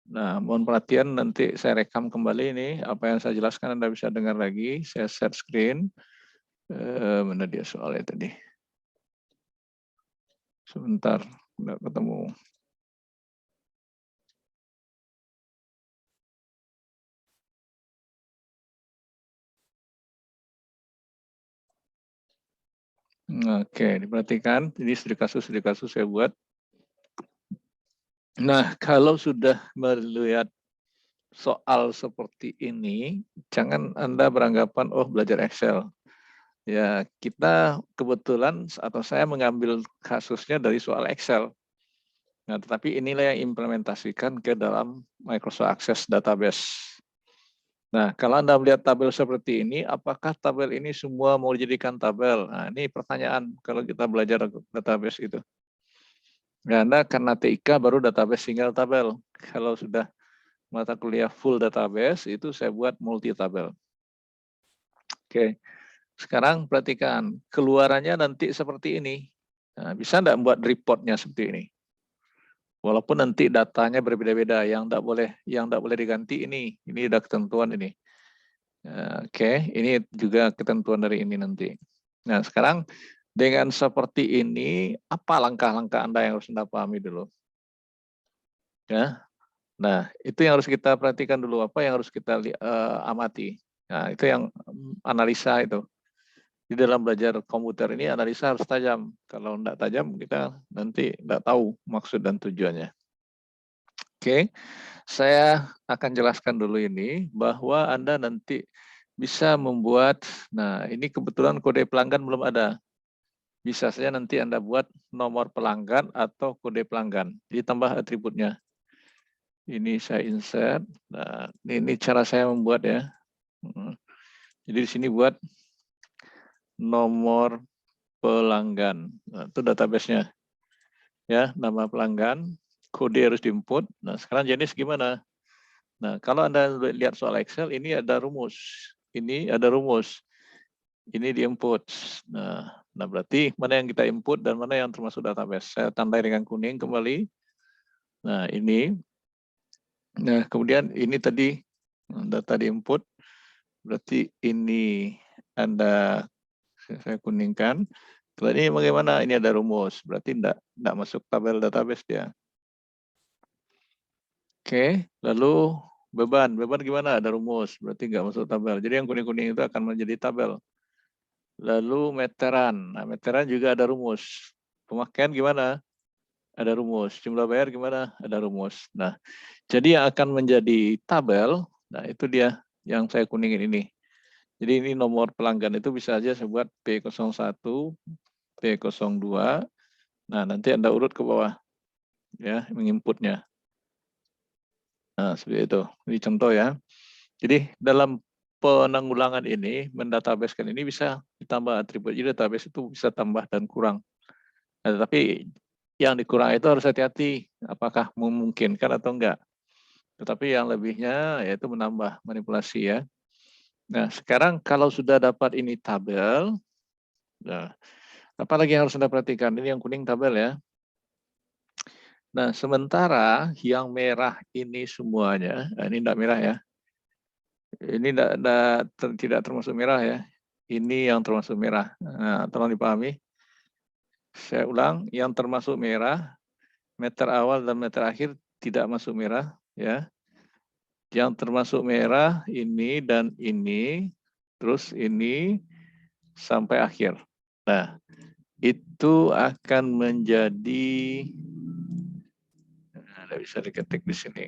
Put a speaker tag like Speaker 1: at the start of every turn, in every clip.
Speaker 1: Nah, mohon perhatian, nanti saya rekam kembali ini, apa yang saya jelaskan Anda bisa dengar lagi. Saya share screen. Mana dia soalnya tadi? Sebentar, nggak ketemu. Oke, diperhatikan. Ini studi kasus saya buat. Nah, kalau sudah melihat soal seperti ini, jangan Anda beranggapan, oh belajar Excel. Ya, kita kebetulan atau saya mengambil kasusnya dari soal Excel. Nah, tetapi inilah yang implementasikan ke dalam Microsoft Access Database. Nah, kalau Anda melihat tabel seperti ini, apakah tabel ini semua mau dijadikan tabel? Nah, ini pertanyaan kalau kita belajar database itu. Nah, Anda karena TIK baru database single tabel. Kalau sudah mata kuliah full database, itu saya buat multi tabel. Oke, sekarang perhatikan. Keluarannya nanti seperti ini. Nah, bisa enggak buat reportnya seperti ini? Walaupun nanti datanya berbeda-beda, yang enggak boleh diganti ini udah ketentuan ini. Oke, ini juga ketentuan dari ini nanti. Nah, sekarang dengan seperti ini, apa langkah-langkah Anda yang harus Anda pahami dulu? Ya, nah itu yang harus kita perhatikan dulu, apa yang harus kita amati. Nah, itu yang analisa itu. Di dalam belajar komputer ini analisa harus tajam. Kalau enggak tajam, kita nanti enggak tahu maksud dan tujuannya. Oke, saya akan jelaskan dulu ini bahwa Anda nanti bisa membuat, nah ini kebetulan kode pelanggan belum ada. Bisa saja nanti Anda buat nomor pelanggan atau kode pelanggan. Jadi tambah atributnya. Ini saya insert. Nah, ini cara saya membuat ya. Jadi di sini buat nomor pelanggan. Nah, itu database-nya. Ya, nama pelanggan, kode harus diinput. Nah, sekarang jenis gimana? Nah, kalau Anda lihat soal Excel, ini ada rumus. Ini ada rumus. Ini diinput. Nah, berarti mana yang kita input dan mana yang termasuk database. Saya tandai dengan kuning kembali. Nah, ini. Nah, kemudian ini tadi data diinput. Berarti ini Anda, saya kuningkan. Kalau ini bagaimana? Ini ada rumus. Berarti enggak masuk tabel database dia. Oke, lalu beban. Beban gimana? Ada rumus. Berarti enggak masuk tabel. Jadi yang kuning-kuning itu akan menjadi tabel. Lalu meteran. Nah, meteran juga ada rumus. Pemakaian gimana? Ada rumus. Jumlah bayar gimana? Ada rumus. Nah, jadi yang akan menjadi tabel, nah itu dia yang saya kuningin ini. Jadi ini nomor pelanggan itu bisa aja saya buat P01, P02. Nah, nanti Anda urut ke bawah ya, menginputnya. Nah, seperti itu. Ini contoh ya. Jadi dalam penanggulangan ini, mendatabasekan ini bisa ditambah atribut. Jadi database itu bisa tambah dan kurang. Nah, tetapi yang dikurang itu harus hati-hati. Apakah memungkinkan atau enggak. Tetapi yang lebihnya yaitu menambah manipulasi ya. Nah, sekarang kalau sudah dapat ini tabel, nah, apalagi yang harus Anda perhatikan? Ini yang kuning tabel ya. Nah, sementara yang merah ini semuanya, nah ini tidak merah ya. Ini tidak termasuk merah ya. Ini yang termasuk merah. Nah, tolong dipahami. Saya ulang, yang termasuk merah, meter awal dan meter akhir tidak masuk merah ya. Yang termasuk merah ini dan ini, terus ini sampai akhir. Nah, itu akan menjadi, tidak bisa diketik di sini.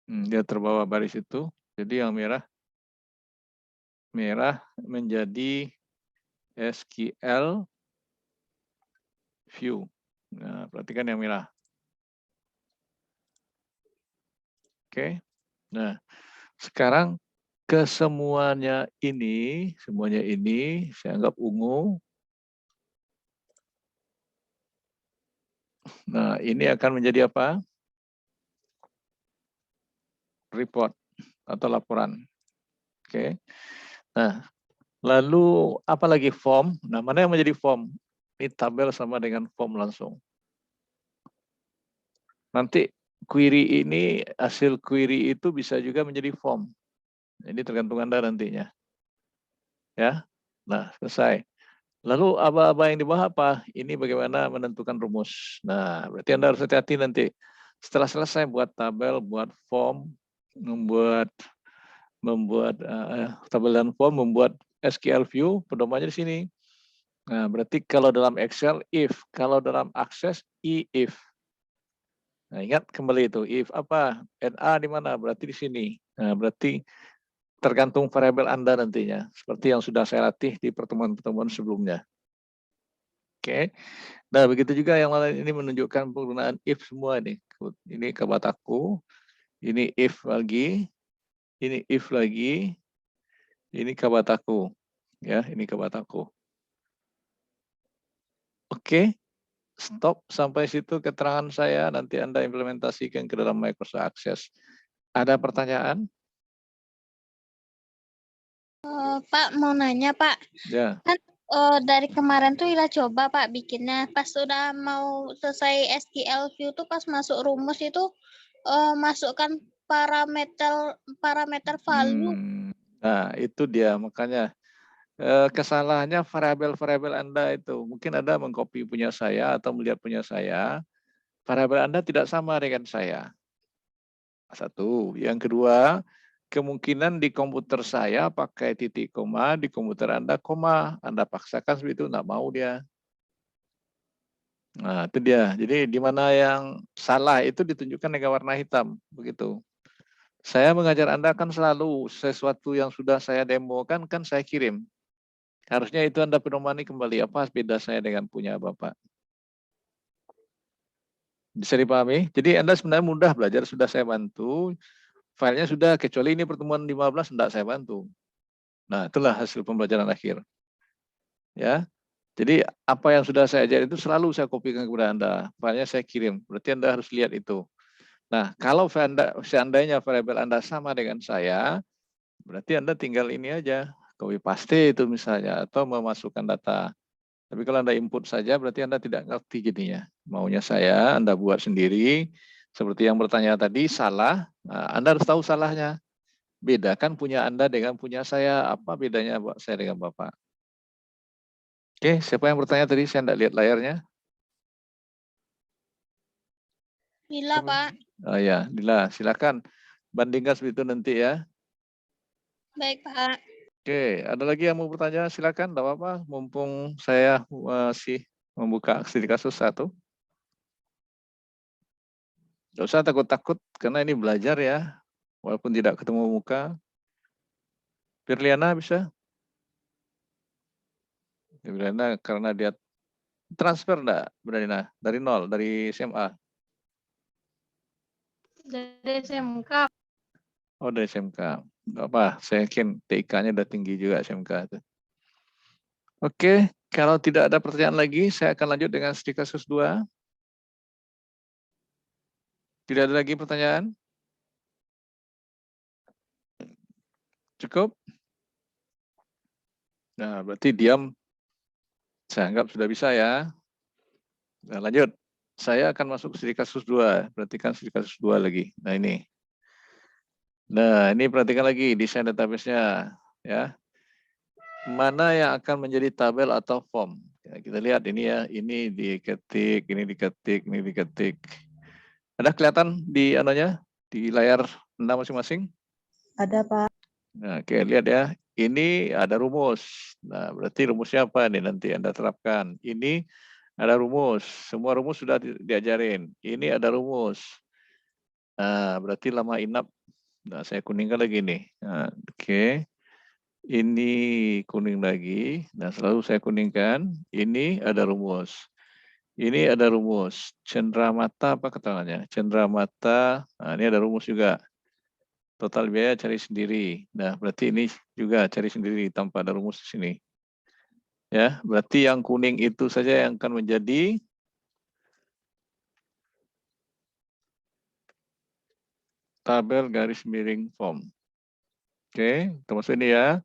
Speaker 1: Dia terbawa baris itu, jadi yang merah menjadi SQL view. Nah, perhatikan yang merah. Oke. Nah, sekarang semuanya ini saya anggap ungu. Nah, ini akan menjadi apa? Report atau laporan. Oke. Nah, lalu apalagi form? Nah, mana yang menjadi form? Ini tabel sama dengan form langsung. Nanti query ini, hasil query itu bisa juga menjadi form. Ini tergantung Anda nantinya. Ya. Nah, selesai. Lalu aba-aba yang di bawah apa? Ini bagaimana menentukan rumus. Nah, berarti Anda harus hati-hati nanti. Setelah selesai buat tabel, buat form, membuat tabel dan form, membuat SQL view, pedomannya di sini. Nah, berarti kalau dalam Excel if, kalau dalam Access if. Nah, ingat kembali itu if apa? NA di mana? Berarti di sini. Nah, berarti tergantung variabel Anda nantinya, seperti yang sudah saya latih di pertemuan-pertemuan sebelumnya. Oke. Nah, begitu juga yang lain ini menunjukkan penggunaan if semua nih. Ini kabataku, ini if lagi, ini if lagi, ini kabataku. Ya, ini kabataku. Oke, stop sampai situ keterangan saya, nanti Anda implementasikan ke dalam Microsoft Access. Ada pertanyaan?
Speaker 2: Pak, mau nanya, Pak.
Speaker 1: Ya.
Speaker 2: Kan dari kemarin tuh Ila coba, Pak, bikinnya. Pas sudah mau selesai SQL view tuh pas masuk rumus itu masukkan parameter value.
Speaker 1: Nah, itu dia. Makanya kesalahannya variabel-variabel Anda itu. Mungkin Anda mengcopy punya saya atau melihat punya saya. Variabel Anda tidak sama dengan saya. Satu. Yang kedua, kemungkinan di komputer saya pakai titik koma, di komputer Anda koma. Anda paksakan seperti itu, nggak mau dia. Nah, itu dia. Jadi di mana yang salah itu ditunjukkan dengan warna hitam, begitu. Saya mengajar Anda kan selalu sesuatu yang sudah saya demokan kan saya kirim. Harusnya itu Anda pedomani kembali apa beda saya dengan punya Bapak. Bisa dipahami? Jadi Anda sebenarnya mudah belajar, sudah saya bantu. Filenya sudah, kecuali ini pertemuan 15 tidak saya bantu. Nah, itulah hasil pembelajaran akhir. Ya. Jadi apa yang sudah saya ajar itu selalu saya kopikan kepada Anda. Filenya saya kirim. Berarti Anda harus lihat itu. Nah, kalau seandainya variabel Anda sama dengan saya, berarti Anda tinggal ini aja, copy paste itu misalnya, atau memasukkan data. Tapi kalau Anda input saja, berarti Anda tidak ngerti jadinya. Maunya saya, Anda buat sendiri. Seperti yang bertanya tadi, salah. Nah, Anda harus tahu salahnya. Bedakan punya Anda dengan punya saya. Apa bedanya saya dengan Bapak? Oke, siapa yang bertanya tadi? Saya tidak lihat layarnya.
Speaker 2: Ila, Pak.
Speaker 1: Oh ya, Dila, silakan bandingkan seperti itu nanti ya.
Speaker 2: Baik, Pak.
Speaker 1: Oke, ada lagi yang mau bertanya? Silakan, tidak apa-apa. Mumpung saya masih membuka studi kasus 1. Tidak usah takut-takut, karena ini belajar ya. Walaupun tidak ketemu muka. Firliana bisa? Firliana karena dia transfer enggak, Firliana? Dari nol, dari SMA?
Speaker 2: Dari SMK.
Speaker 1: Oh, dari SMK. Enggak apa, saya yakin TIK-nya udah tinggi juga SMK itu. Oke, kalau tidak ada pertanyaan lagi, saya akan lanjut dengan studi kasus 2. Tidak ada lagi pertanyaan? Cukup? Nah, berarti diam. Saya anggap sudah bisa ya. Nah, lanjut. Saya akan masuk studi kasus 2. Perhatikan studi kasus 2 lagi. Nah, ini. Nah, ini perhatikan lagi desain database-nya. Ya. Mana yang akan menjadi tabel atau form? Ya, kita lihat ini ya. Ini diketik, ini diketik, ini diketik. Ada kelihatan di anunya? Di layar Anda masing-masing?
Speaker 3: Ada, Pak.
Speaker 1: Nah, oke, lihat ya. Ini ada rumus. Nah, berarti rumusnya apa nih nanti Anda terapkan? Ini ada rumus. Semua rumus sudah diajarin. Ini ada rumus. Nah, berarti lama inap. Nah, saya kuningkan lagi nih. Nah, oke. Ini kuning lagi. Nah, selalu saya kuningkan. Ini ada rumus. Ini ada rumus. Cenderamata apa keterangannya? Cenderamata. Nah, ini ada rumus juga. Total biaya cari sendiri. Nah, berarti ini juga cari sendiri tanpa ada rumus di sini. Ya, berarti yang kuning itu saja yang akan menjadi tabel garis miring form. Oke, termasuk ini ya.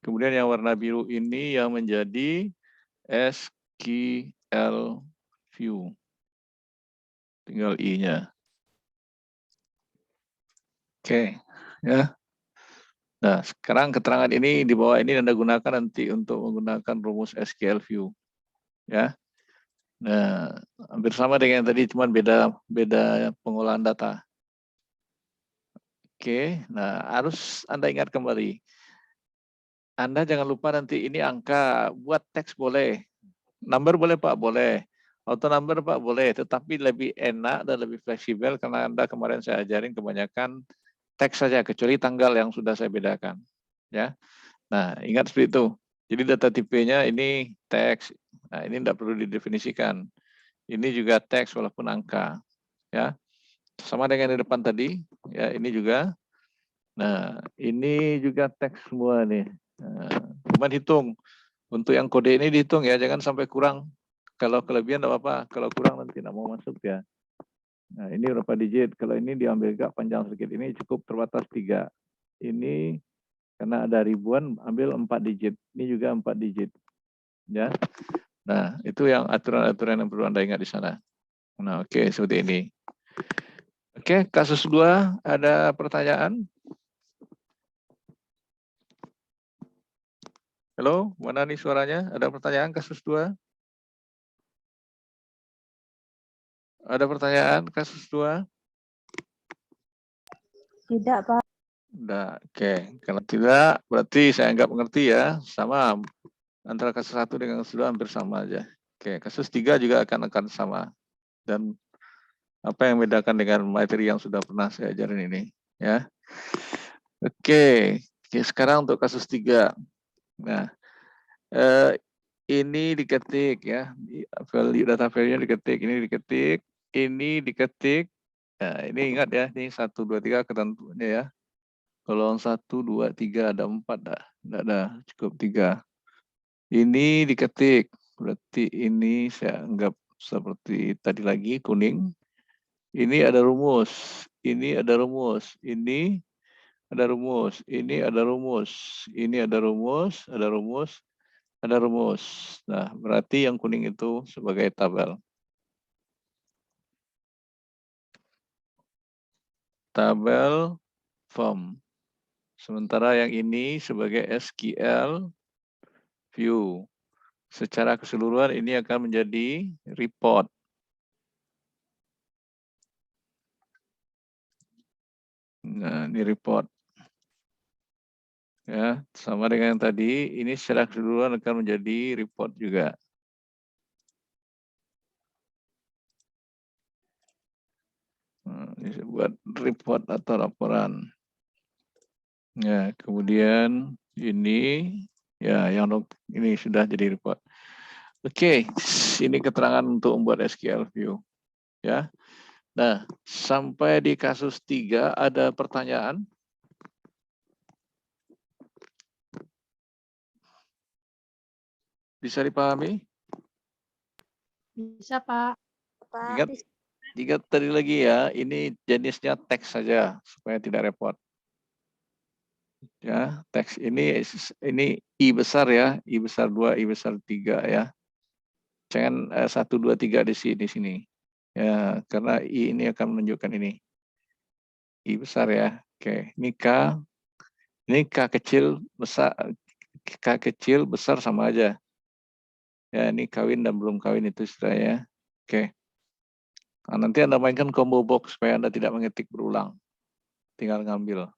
Speaker 1: Kemudian yang warna biru ini yang menjadi SQL view. Tinggal I-nya. Oke, ya. Nah, sekarang keterangan ini di bawah ini Anda gunakan nanti untuk menggunakan rumus SQL View, ya. Nah, hampir sama dengan yang tadi, cuma beda pengolahan data. Oke, nah harus Anda ingat kembali. Anda jangan lupa nanti ini angka, buat teks boleh, number boleh Pak, boleh. Auto number Pak boleh, tetapi lebih enak dan lebih fleksibel karena Anda kemarin saya ajarin kebanyakan teks saja, kecuali tanggal yang sudah saya bedakan. Ya, nah ingat seperti itu. Jadi data tipenya ini teks. Nah ini tidak perlu didefinisikan. Ini juga teks walaupun angka. Ya, sama dengan di depan tadi. Ya ini juga. Nah ini juga teks semua nih. Nah, cuman hitung. Untuk yang kode ini dihitung ya, jangan sampai kurang. Kalau kelebihan tidak apa-apa, kalau kurang nanti tidak mau masuk ya. Nah ini berapa digit? Kalau ini diambil gak panjang sedikit, ini cukup terbatas 3. Ini karena ada ribuan, ambil 4 digit. Ini juga 4 digit. Ya. Nah itu yang aturan-aturan yang perlu Anda ingat di sana. Nah oke, seperti ini. Oke, kasus 2 ada pertanyaan? Halo, mana nih suaranya? Ada pertanyaan kasus 2? Ada pertanyaan kasus 2?
Speaker 3: Tidak, Pak.
Speaker 1: Udah, oke. Kalau tidak, berarti saya anggap mengerti ya. Sama, antara kasus 1 dengan kasus 2 hampir sama aja. Oke, kasus 3 juga akan sama. Dan apa yang membedakan dengan materi yang sudah pernah saya ajarin ini. Ya. Oke, sekarang untuk kasus 3. Nah, ini diketik ya, value data value-nya diketik, ini diketik. Nah, ini ingat ya, ini 1, 2, 3 ketentuannya ya. Kalau 1, 2, 3 ada 4 dah, enggak ada, cukup 3. Ini diketik, berarti ini saya anggap seperti tadi lagi kuning. Ini ada rumus, ini ada rumus, ini ada rumus, ini ada rumus, ini ada rumus, ada rumus, ada rumus. Nah, berarti yang kuning itu sebagai tabel. Tabel form. Sementara yang ini sebagai SQL view. Secara keseluruhan ini akan menjadi report. Nah, ini report. Ya, sama dengan yang tadi, ini secara keseluruhan akan menjadi report juga. Nah, ini buat report atau laporan. Ya, kemudian ini ya yang ini sudah jadi report. Oke, ini keterangan untuk membuat SQL view. Ya. Nah, sampai di kasus 3 ada pertanyaan? Bisa dipahami?
Speaker 3: Bisa, Pak.
Speaker 1: Ingat tadi lagi ya, ini jenisnya teks saja supaya tidak repot. Ya, teks ini I besar ya, I besar 2, I besar 3 ya. Jangan 1, 2, 3 di sini. Ya, karena I ini akan menunjukkan ini. I besar ya. Oke, ini K. Ini K kecil, besar, K kecil, besar sama aja. Ya, ini kawin dan belum kawin itu istilahnya. Oke. Nah, nanti Anda mainkan combo box supaya Anda tidak mengetik berulang. Tinggal ngambil.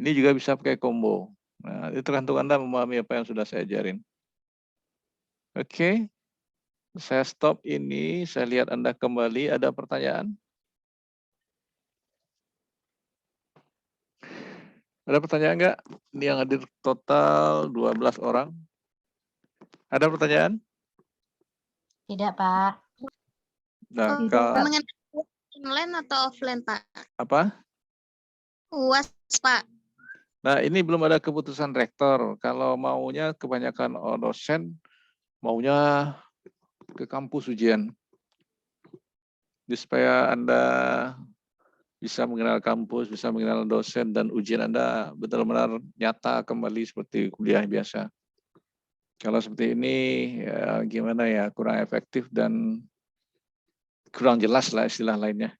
Speaker 1: Ini juga bisa pakai combo. Nah, itu tergantung Anda memahami apa yang sudah saya ajarin. Oke. Saya stop ini, saya lihat Anda kembali. Ada pertanyaan? Ada pertanyaan enggak? Ini yang hadir total 12 orang. Ada pertanyaan?
Speaker 3: Tidak, Pak.
Speaker 1: Nah,
Speaker 2: Mengenai online atau offline, Pak?
Speaker 1: apa?
Speaker 2: UAS, Pak.
Speaker 1: Nah, ini belum ada keputusan rektor. Kalau maunya kebanyakan dosen maunya ke kampus ujian. Jadi supaya Anda bisa mengenal kampus, bisa mengenal dosen, dan ujian Anda benar-benar nyata kembali seperti kuliah biasa. Kalau seperti ini, ya gimana ya, kurang efektif dan kurang jelas lah istilah lainnya.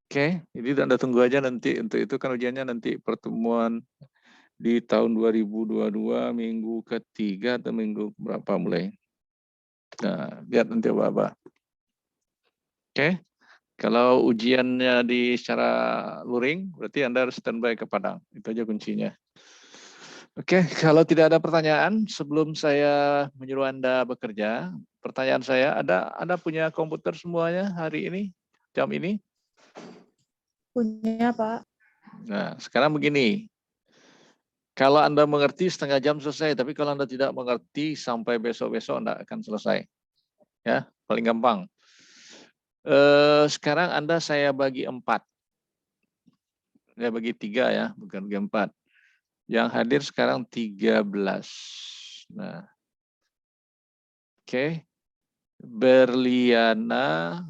Speaker 1: Oke, jadi Anda tunggu aja nanti. Untuk itu kan ujiannya nanti pertemuan di tahun 2022 minggu ketiga atau minggu berapa mulai. Nah, lihat nanti apa-apa. Oke, kalau ujiannya di secara luring, berarti Anda harus standby ke Padang. Itu aja kuncinya. Oke, kalau tidak ada pertanyaan, sebelum saya menyuruh Anda bekerja, pertanyaan saya, Anda punya komputer semuanya hari ini, jam ini?
Speaker 3: Punya, Pak.
Speaker 1: Nah, sekarang begini. Kalau Anda mengerti setengah jam selesai, tapi kalau Anda tidak mengerti sampai besok-besok Anda akan selesai. Ya, paling gampang. Sekarang Anda saya bagi 4. Saya bagi 3 ya, bukan bagi 4. Yang hadir sekarang 13. Nah, oke. Berliana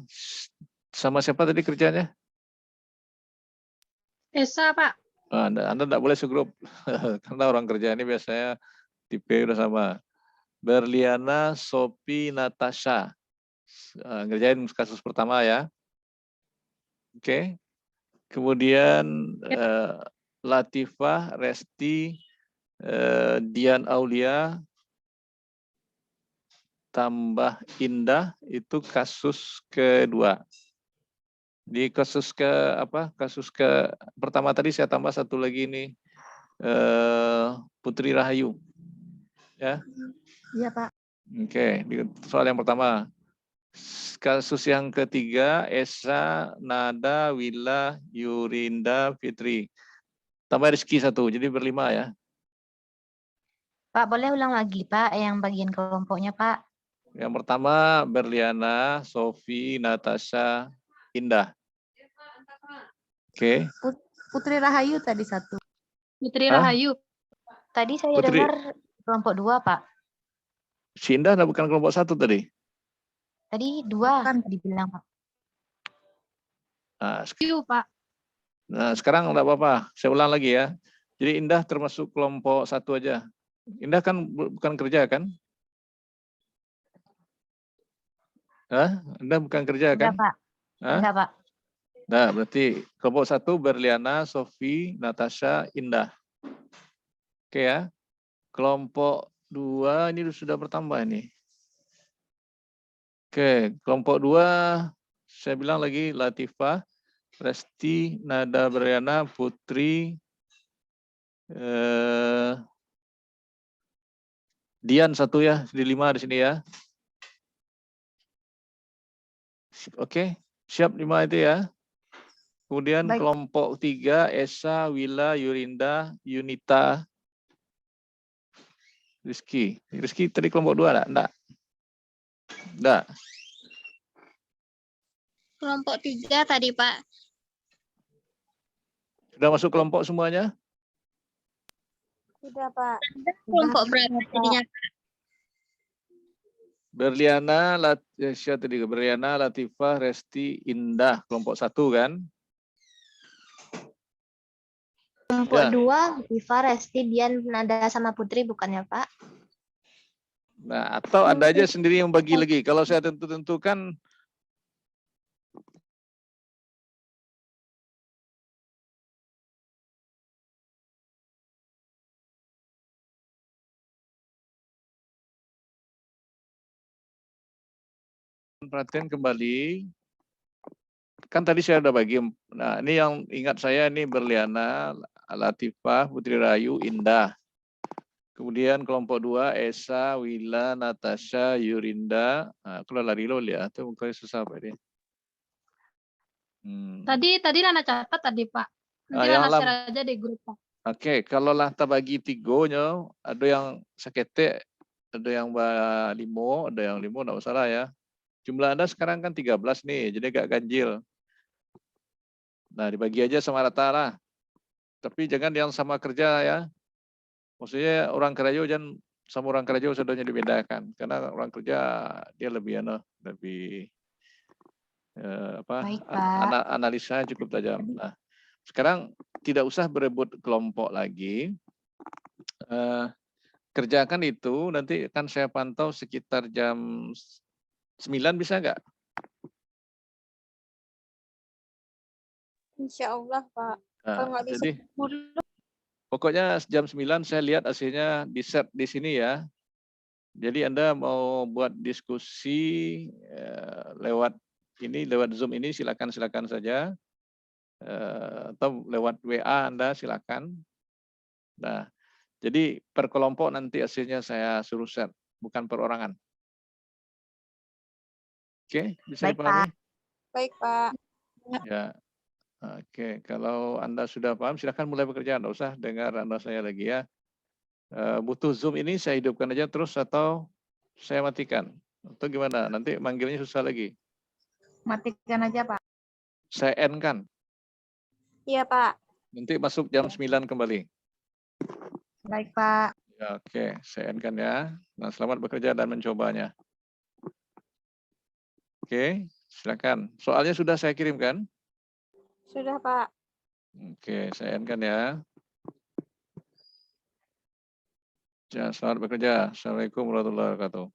Speaker 1: sama siapa tadi kerjanya?
Speaker 4: Esa, Pak.
Speaker 1: Anda tidak boleh segrup. Karena orang kerja ini biasanya tipe udah sama. Berliana, Sophie, Natasha. Ngerjain kasus pertama ya. Oke. Kemudian Latifah, Resti, Dian Aulia, tambah Indah itu kasus kedua. Di kasus ke apa? Kasus ke pertama tadi saya tambah satu lagi ini Putri Rahayu. Ya.
Speaker 3: Iya, Pak.
Speaker 1: Oke, di soal yang pertama. Kasus yang ketiga Esa, Nada, Wila, Yurinda, Fitri. Tambah Rizky satu, jadi berlima ya.
Speaker 3: Pak, boleh ulang lagi, Pak, yang bagian kelompoknya, Pak.
Speaker 1: Yang pertama Berliana, Sofi, Natasha, Indah. Oke.
Speaker 3: Putri Rahayu tadi satu.
Speaker 4: Putri
Speaker 1: Hah?
Speaker 4: Rahayu.
Speaker 3: Tadi saya
Speaker 1: Putri.
Speaker 3: dengar kelompok 2, Pak.
Speaker 1: Si Indah bukan kelompok 1 tadi?
Speaker 3: Tadi 2 kan dibilang, Pak.
Speaker 4: Pak.
Speaker 1: Nah, sekarang enggak apa-apa. Saya ulang lagi ya. Jadi Indah termasuk kelompok 1 aja. Indah kan bukan kerja kan? Hah? Indah bukan kerja kan?
Speaker 3: Enggak, Pak.
Speaker 1: Hah?
Speaker 3: Enggak, Pak.
Speaker 1: Nah, berarti kelompok 1 Berliana, Sofi, Natasha, Indah. Oke ya. Kelompok 2 ini sudah bertambah ini. Oke, kelompok 2 saya bilang lagi Latifah, Resti, Nada Berliana, Putri, Dian satu ya, di 5 di sini ya. Oke, siap 5 itu ya. Kemudian
Speaker 3: Baik.
Speaker 1: kelompok 3 Esa, Wila, Yurinda, Yunita, Rizky. Rizky tadi kelompok 2 enggak? Enggak.
Speaker 2: Kelompok 3 tadi, Pak.
Speaker 1: Sudah masuk kelompok semuanya?
Speaker 3: Sudah, Pak.
Speaker 2: Kelompok berapa jadinya?
Speaker 1: Berliana, Berliana, Latifah, Resti, Indah, kelompok 1 kan?
Speaker 5: Kelompok
Speaker 1: Ya.
Speaker 5: 2, Diva, Resti, Dian, Nada, sama Putri bukannya, Pak?
Speaker 1: Nah, atau Anda aja sendiri yang bagi lagi. Kalau saya tentukan perhatian kembali. Kan tadi saya udah bagi. Nah, ini yang ingat saya ini Berliana, Latifah, Putri Rahayu, Indah. Kemudian kelompok 2 Esa, Wila, Natasha, Yurinda. Nah, kalau lari lo lihat tuh mukanya susah Pak ini.
Speaker 4: Tadi Lana catat tadi, Pak. Nanti
Speaker 1: yang
Speaker 4: Lana share aja di grup, Pak.
Speaker 1: Oke, kalau lah kita bagi tigonya, ada yang sakete, ada yang limo, ada yang limo, enggak masalah ya. Jumlah Anda sekarang kan 13 nih, jadi agak ganjil. Nah, dibagi aja sama rata lah. Tapi jangan yang sama kerja ya. Maksudnya orang kerja jangan sama orang kerja sudahnya dibedakan. Karena orang kerja dia lebih
Speaker 3: Baik, Pak.
Speaker 1: analisanya cukup tajam. Nah, sekarang tidak usah berebut kelompok lagi. Kerjakan itu, nanti akan saya pantau sekitar jam 9 bisa nggak?
Speaker 6: Insya Allah, Pak.
Speaker 1: Nah,
Speaker 6: Kalau nggak bisa
Speaker 1: jadi pokoknya jam 9 saya lihat hasilnya di set di sini ya. Jadi Anda mau buat diskusi lewat Zoom ini silakan saja. Atau lewat WA Anda silakan. Nah, jadi per kelompok nanti hasilnya saya suruh share, bukan perorangan. Oke, bisa
Speaker 3: Baik,
Speaker 1: dipahami?
Speaker 6: baik, Pak.
Speaker 1: Ya. Oke, kalau Anda sudah paham silakan mulai bekerja, enggak usah dengar Anda saya lagi ya. Butuh Zoom ini saya hidupkan aja terus atau saya matikan? Atau gimana? Nanti manggilnya susah lagi.
Speaker 3: Matikan aja, Pak.
Speaker 1: Saya end kan?
Speaker 6: Iya, Pak.
Speaker 1: Nanti masuk jam 9 kembali.
Speaker 3: Baik, Pak.
Speaker 1: Ya, oke, saya end kan ya. Nah, selamat bekerja dan mencobanya. Oke, silakan. Soalnya sudah saya kirimkan.
Speaker 6: Sudah, Pak.
Speaker 1: Oke, saya end kan ya. Ya, selamat bekerja. Assalamualaikum warahmatullahi wabarakatuh.